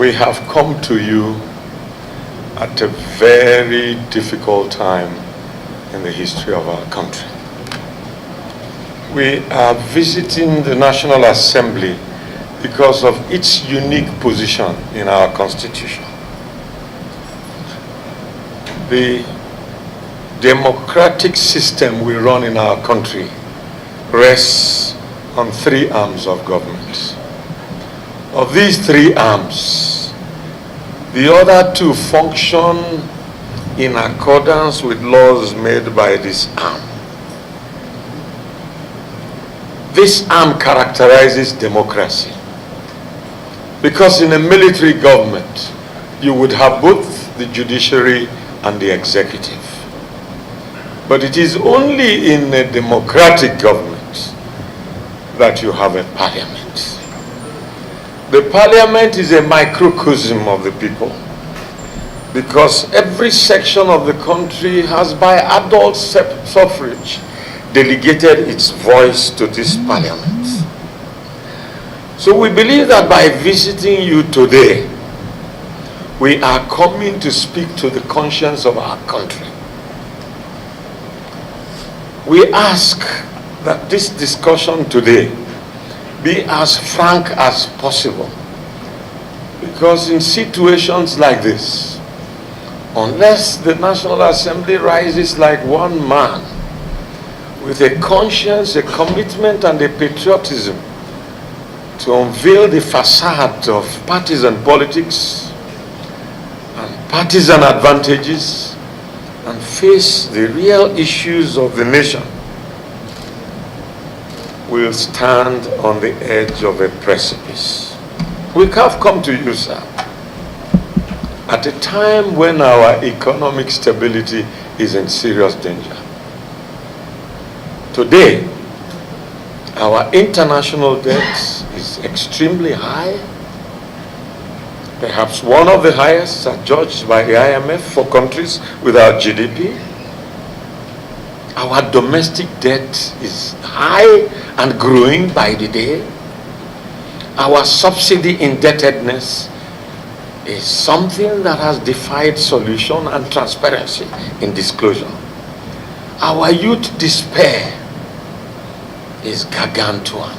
We have come to you at a very difficult time in the history of our country. We are visiting the National Assembly because of its unique position in our Constitution. The democratic system we run in our country rests on three arms of government. Of these three arms, the other two function in accordance with laws made by this arm. This arm characterizes democracy, because in a military government, you would have both the judiciary and the executive. But it is only in a democratic government that you have a parliament. The parliament is a microcosm of the people, because every section of the country has, by adult suffrage, delegated its voice to this parliament. So we believe that by visiting you today, we are coming to speak to the conscience of our country. We ask that this discussion today be as frank as possible, because in situations like this, unless the National Assembly rises like one man with a conscience, a commitment, and a patriotism to unveil the facade of partisan politics and partisan advantages and face the real issues of the nation, will stand on the edge of a precipice. We have come to you, sir, at a time when our economic stability is in serious danger. Today, our international debt is extremely high, perhaps one of the highest judged by the IMF for countries without GDP. Our domestic debt is high and growing by the day. Our subsidy indebtedness is something that has defied solution and transparency in disclosure. Our youth despair is gargantuan.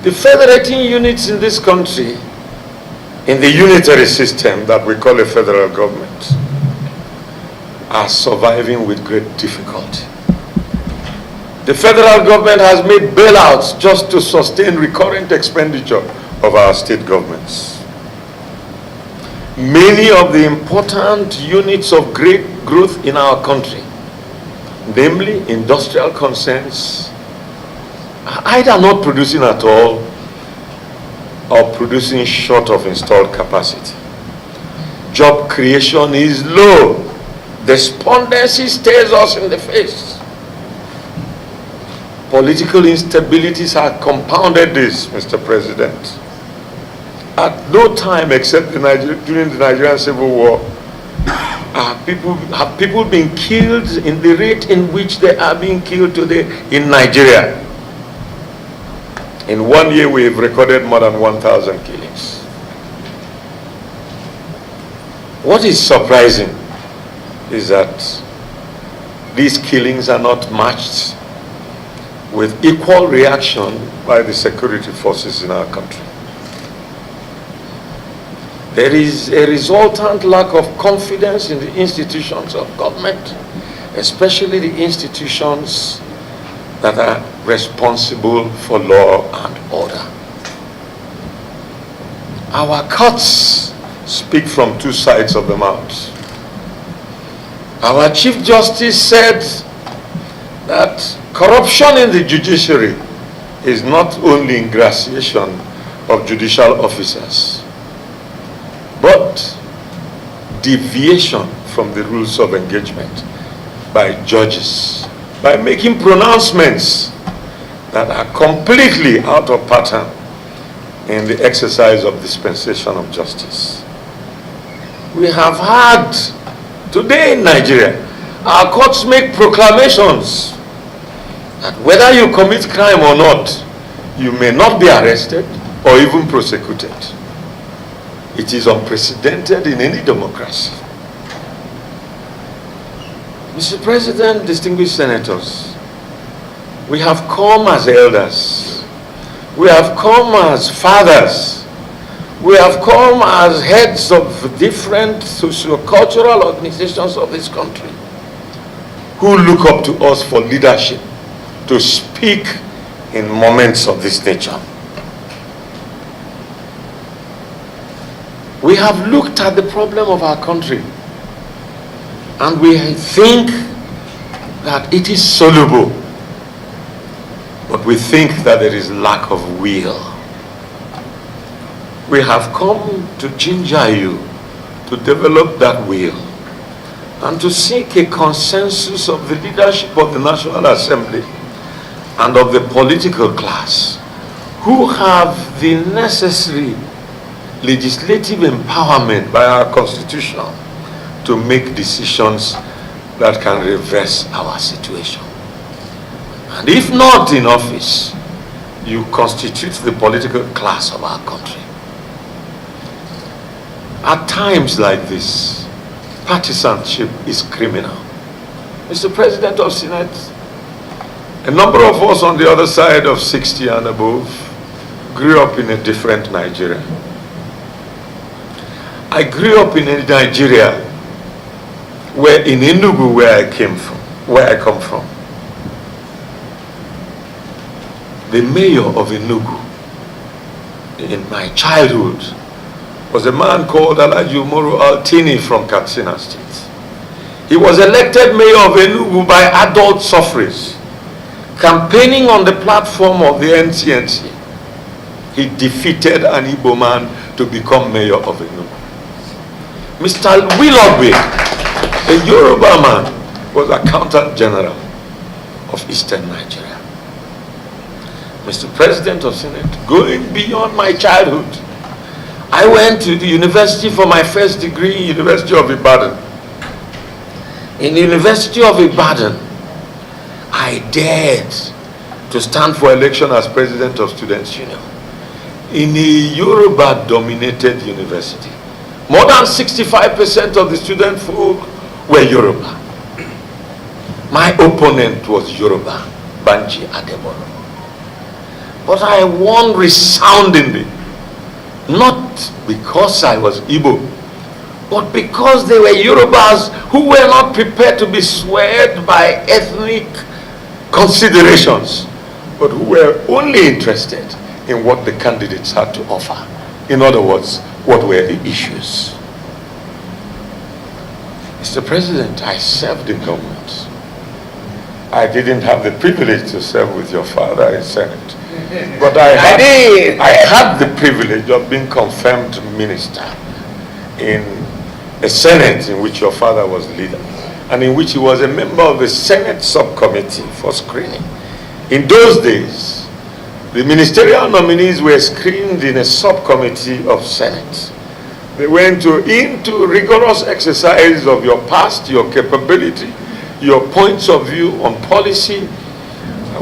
The federating units in this country, in the unitary system that we call a federal government, are surviving with great difficulty. The federal government has made bailouts just to sustain recurrent expenditure of our state governments. Many of the important units of great growth in our country, namely industrial concerns, are either not producing at all or producing short of installed capacity. Job creation is low. Despondency stares us in the face. Political instabilities have compounded this, Mr. President. At no time except during the Nigerian Civil War have people been killed in the rate in which they are being killed today in Nigeria. In 1 year, we have recorded more than 1,000 killings. What is surprising is that these killings are not matched with equal reaction by the security forces in our country. There is a resultant lack of confidence in the institutions of government, especially the institutions that are responsible for law and order. Our courts speak from two sides of the mouth. Our Chief Justice said that corruption in the judiciary is not only ingratiation of judicial officers, but deviation from the rules of engagement by judges, by making pronouncements that are completely out of pattern in the exercise of dispensation of justice. We have had, today in Nigeria, our courts make proclamations that whether you commit crime or not, you may not be arrested or even prosecuted. It is unprecedented in any democracy. Mr. President, distinguished senators, we have come as elders. We have come as fathers. We have come as heads of different socio-cultural organizations of this country who look up to us for leadership to speak in moments of this nature. We have looked at the problem of our country and we think that it is soluble, but we think that there is lack of will. We have come to ginger you to develop that will and to seek a consensus of the leadership of the National Assembly and of the political class who have the necessary legislative empowerment by our Constitution to make decisions that can reverse our situation. And if not in office, you constitute the political class of our country. At times like this, partisanship is criminal. Mr. President of Senate, a number of us on the other side of 60 and above grew up in a different Nigeria. I grew up in a Nigeria where in Enugu, where I come from, the mayor of Enugu in my childhood was a man called Alhaji Umaru Altini from Katsina State. He was elected mayor of Enugu by adult suffrage, campaigning on the platform of the NCNC. He defeated an Igbo man to become mayor of Enugu. Mr. Willoughby, a Yoruba man, was accountant general of Eastern Nigeria. Mr. President of Senate, going beyond my childhood, I went to the university for my first degree, University of Ibadan. In the University of Ibadan, I dared to stand for election as president of Students' Union in a Yoruba-dominated university. More than 65% of the student folk were Yoruba. My opponent was Yoruba, Banji Adebolo. But I won resoundingly, not because I was Igbo, but because they were Yorubas who were not prepared to be swayed by ethnic considerations, but who were only interested in what the candidates had to offer. In other words, what were the issues? Mr. President, I served in government. I didn't have the privilege to serve with your father in Senate. But I had the privilege of being confirmed minister in a Senate in which your father was leader and in which he was a member of the Senate subcommittee for screening. In those days, the ministerial nominees were screened in a subcommittee of Senate. They went into rigorous exercise of your past, your capability, your points of view on policy,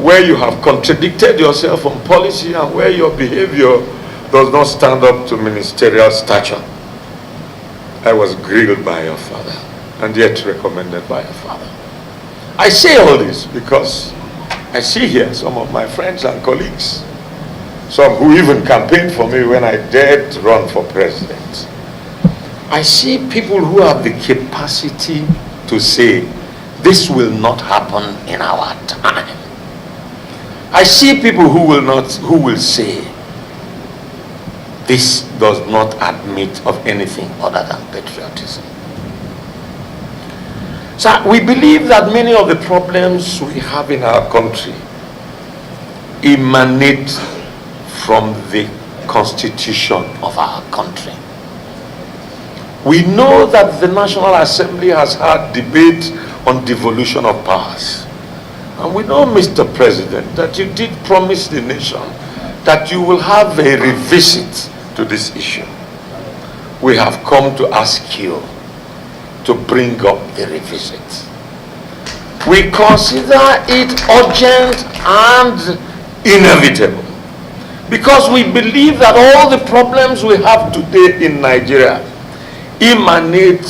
where you have contradicted yourself on policy and where your behavior does not stand up to ministerial stature. I was grilled by your father and yet recommended by your father. I say all this because I see here some of my friends and colleagues, some who even campaigned for me when I dared to run for president. I see people who have the capacity to say, this will not happen in our time. I see people who will say, this does not admit of anything other than patriotism. So we believe that many of the problems we have in our country emanate from the constitution of our country. We know that the National Assembly has had debate on devolution of powers. And we know, Mr. President, that you did promise the nation that you will have a revisit to this issue. We have come to ask you to bring up the revisit. We consider it urgent and inevitable Because we believe that all the problems we have today in Nigeria emanate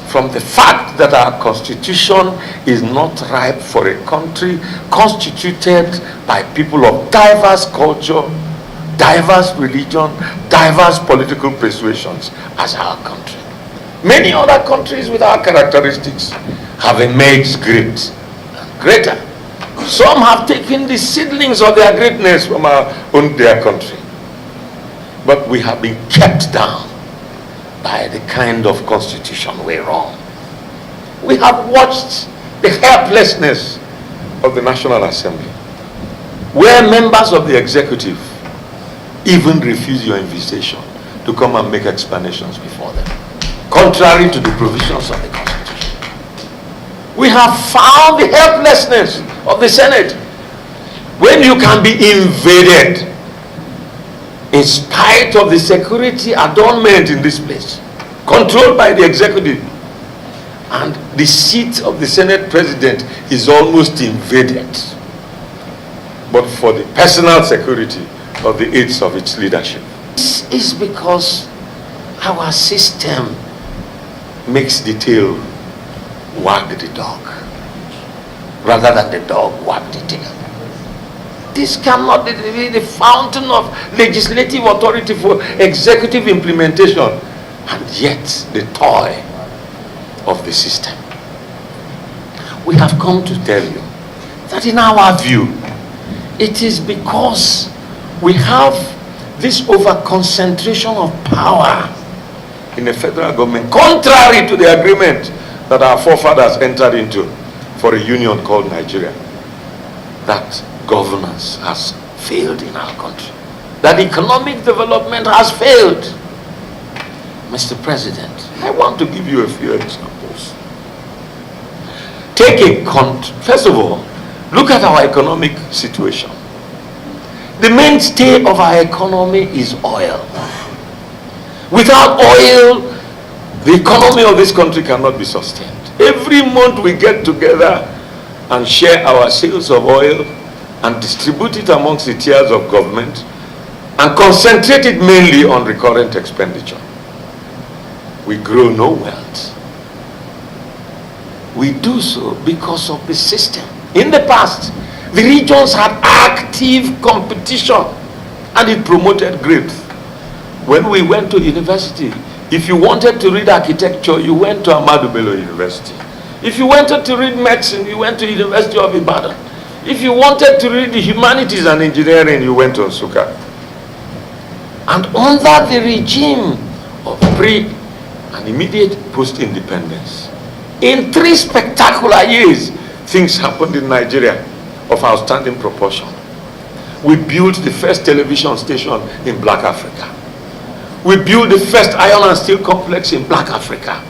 from the fact that our constitution is not ripe for a country constituted by people of diverse culture, diverse religion, diverse political persuasions as our country. Many other countries with our characteristics have emerged great and greater. Some have taken the seedlings of their greatness from their country. But we have been kept down by the kind of constitution we run. We have watched the helplessness of the National Assembly, where members of the executive even refuse your invitation to come and make explanations before them, contrary to the provisions of the Constitution. We have found the helplessness of the Senate when you can be invaded in spite of the security adornment in this place, controlled by the executive, and the seat of the Senate president is almost invaded, but for the personal security of the aides of its leadership. This is because our system makes the tail wag the dog rather than the dog wag the tail. This cannot be the fountain of legislative authority for executive implementation, and yet the toy of the system. We have come to tell you that in our view, it is because we have this over-concentration of power in the federal government, contrary to the agreement that our forefathers entered into for a union called Nigeria, that governance has failed in our country, that economic development has failed. Mr. President, I want to give you a few examples. First of all, look at our economic situation. The mainstay of our economy is oil. Without oil, the economy of this country cannot be sustained. Every month we get together and share our sales of oil and distribute it amongst the tiers of government and concentrate it mainly on recurrent expenditure. We grow no wealth. We do so because of the system. In the past, the regions had active competition and it promoted growth. When we went to university, if you wanted to read architecture, you went to Ahmadu Bello University. If you wanted to read medicine, you went to University of Ibadan. If you wanted to read the humanities and engineering, you went to Nsukka. And under the regime of pre and immediate post-independence, in 3 spectacular years, things happened in Nigeria of outstanding proportion. We built the first television station in Black Africa. We built the first iron and steel complex in Black Africa.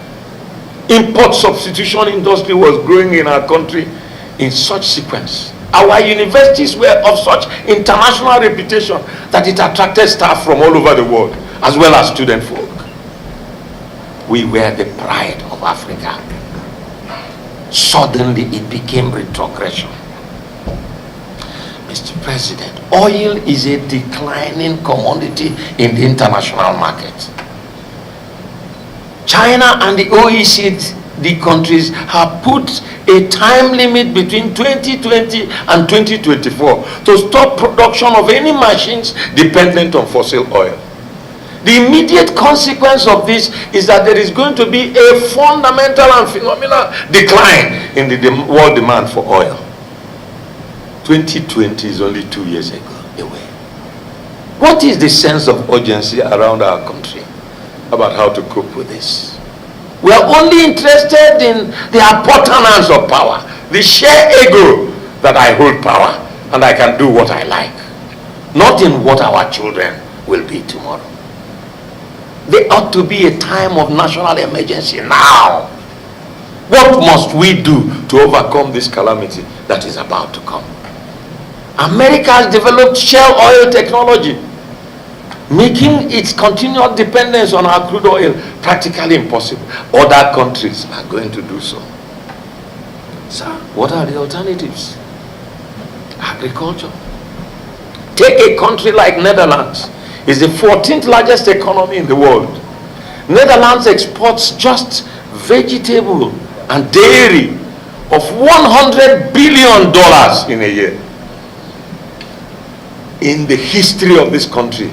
Import substitution industry was growing in our country in such sequence. Our universities were of such international reputation that it attracted staff from all over the world, as well as student folk. We were the pride of Africa. Suddenly it became retrogression. Mr. President, oil is a declining commodity in the international market. China and the OECD countries have put a time limit between 2020 and 2024 to stop production of any machines dependent on fossil oil. The immediate consequence of this is that there is going to be a fundamental and phenomenal decline in the world demand for oil. 2020 is only 2 years away. What is the sense of urgency around our country about how to cope with this? We are only interested in the appurtenance of power, the sheer ego that I hold power and I can do what I like, not in what our children will be tomorrow. There ought to be a time of national emergency now. What must we do to overcome this calamity that is about to come? America has developed shale oil technology, making its continual dependence on our crude oil practically impossible. Other countries are going to do so. Sir, what are the alternatives? Agriculture. Take a country like Netherlands. It's the 14th largest economy in the world. Netherlands exports just vegetable and dairy of $100 billion in a year. In the history of this country,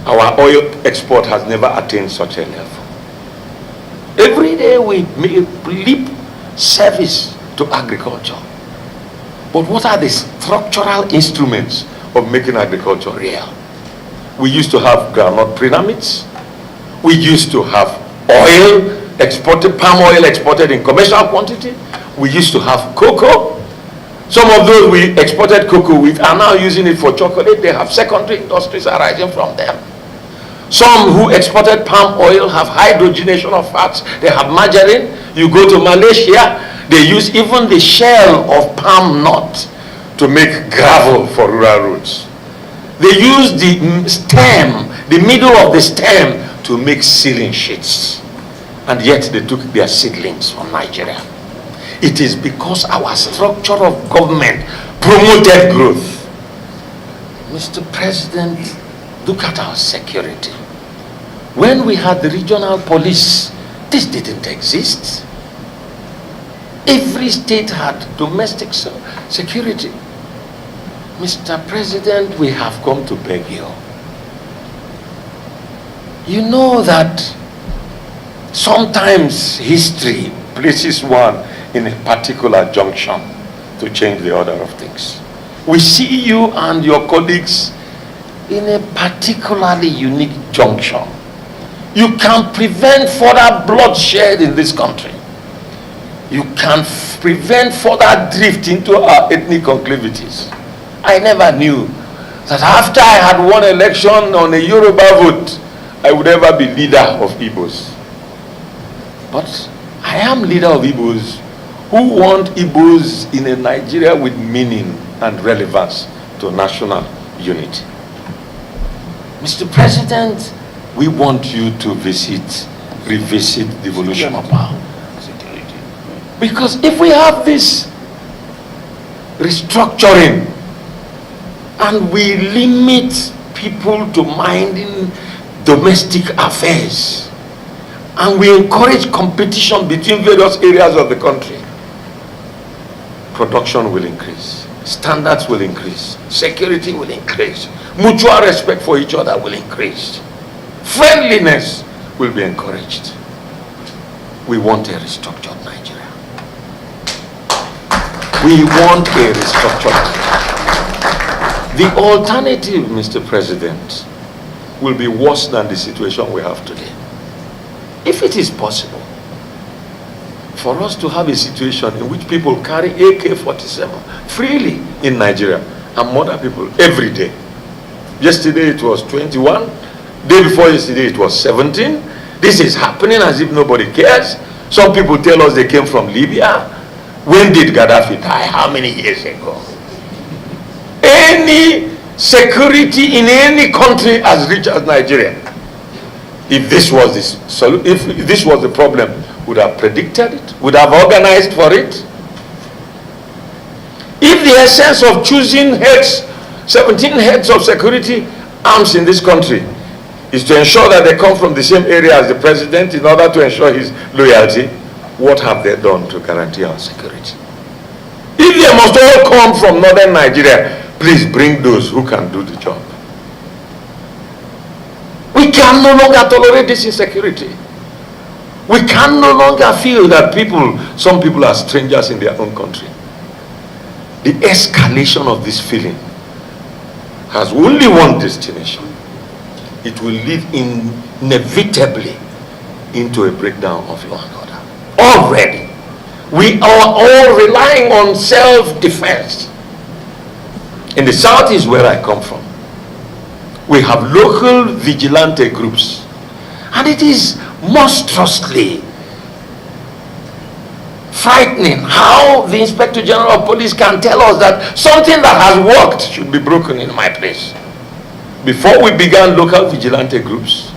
our oil export has never attained such a level. Every day we make lip service to agriculture. But what are the structural instruments of making agriculture real? We used to have groundnut pyramids. We used to have oil exported, palm oil exported in commercial quantity. We used to have cocoa. Some of those we exported cocoa with are now using it for chocolate. They have secondary industries arising from them. Some who exported palm oil have hydrogenation of fats. They have margarine. You go to Malaysia, they use even the shell of palm nut to make gravel for rural roads. They use the stem, the middle of the stem, to make ceiling sheets. And yet they took their seedlings from Nigeria. It is because our structure of government promoted growth. Mr. President, look at our security. When we had the regional police, this didn't exist. Every state had domestic security. Mr. President, we have come to beg you. You know that sometimes history places one in a particular junction to change the order of things. We see you and your colleagues in a particularly unique junction. You can prevent further bloodshed in this country. You can prevent further drift into our ethnic conclavities. I never knew that after I had won election on a Yoruba vote, I would ever be leader of Igbos. But I am leader of Igbos who want Igbos in a Nigeria with meaning and relevance to national unity. Mr. President, we want you to revisit the evolution of power. Because if we have this restructuring and we limit people to minding domestic affairs and we encourage competition between various areas of the country, production will increase, standards will increase, security will increase, mutual respect for each other will increase, friendliness will be encouraged. We want a restructured Nigeria. We want a restructured Nigeria. The alternative, Mr. President, will be worse than the situation we have today. If it is possible for us to have a situation in which people carry AK-47 freely in Nigeria and murder people every day. Yesterday it was 21, day before yesterday it was 17. This is happening as if nobody cares. Some people tell us they came from Libya. When did Gaddafi die? How many years ago? Any security in any country as rich as Nigeria, if this was the problem, would have predicted it, would have organized for it. If the essence of choosing 17 heads of security arms in this country is to ensure that they come from the same area as the president in order to ensure his loyalty, what have they done to guarantee our security? If they must all come from northern Nigeria, please bring those who can do the job. We can no longer tolerate this insecurity. We can no longer feel that some people are strangers in their own country. The escalation of this feeling has only one destination. It will lead inevitably into a breakdown of law and order. Already, we are all relying on self-defense. In the south is where I come from. We have local vigilante groups, and it is monstrously frightening how the Inspector General of Police can tell us that something that has worked should be broken in my place. Before we began local vigilante groups,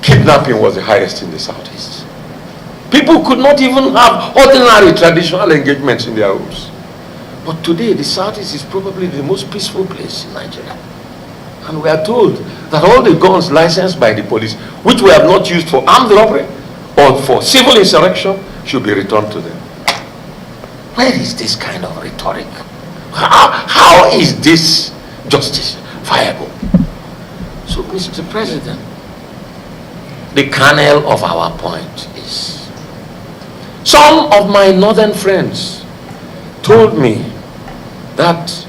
kidnapping was the highest in the southeast. People could not even have ordinary traditional engagements in their homes. But today, the Southeast is probably the most peaceful place in Nigeria. And we are told that all the guns licensed by the police, which we have not used for armed robbery or for civil insurrection, should be returned to them. Where is this kind of rhetoric? How is this justice viable? So, Mr. President, the kernel of our point is, some of my northern friends told me that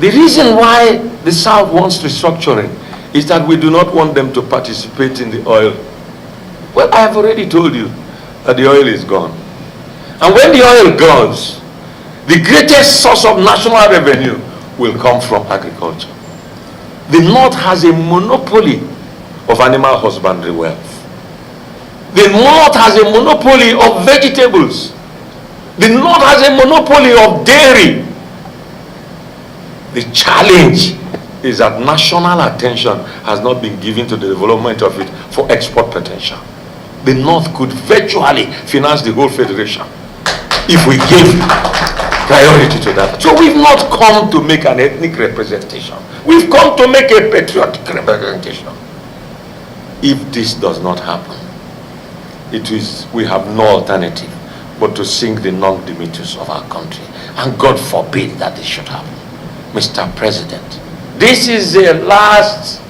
the reason why the South wants restructuring is that we do not want them to participate in the oil. Well, I have already told you that the oil is gone. And when the oil goes, the greatest source of national revenue will come from agriculture. The North has a monopoly of animal husbandry wealth. The North has a monopoly of vegetables. The North has a monopoly of dairy. The challenge is that national attention has not been given to the development of it for export potential. The North could virtually finance the whole federation if we give priority to that. So we've not come to make an ethnic representation. We've come to make a patriotic representation. If this does not happen, we have no alternative but to sing the non-Dimitus of our country. And God forbid that this should happen. Mr. President, this is a last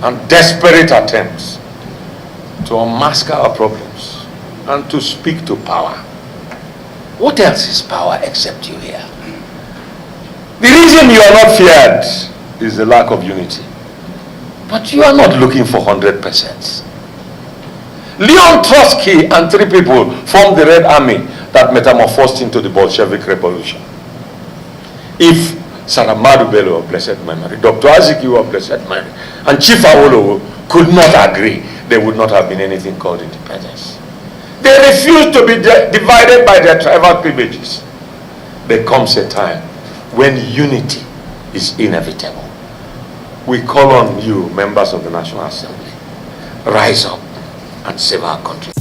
and desperate attempt to unmask our problems and to speak to power. What else is power except you here? The reason you are not feared is the lack of unity. But you are not looking for 100%. Leon Trotsky and 3 people formed the Red Army that metamorphosed into the Bolshevik Revolution. If Saramadu Bello of blessed memory, Dr. Azikiwe of blessed memory, and Chief Awolowo could not agree, there would not have been anything called independence. They refused to be divided by their tribal privileges. There comes a time when unity is inevitable. We call on you, members of the National Assembly, rise up and save our country.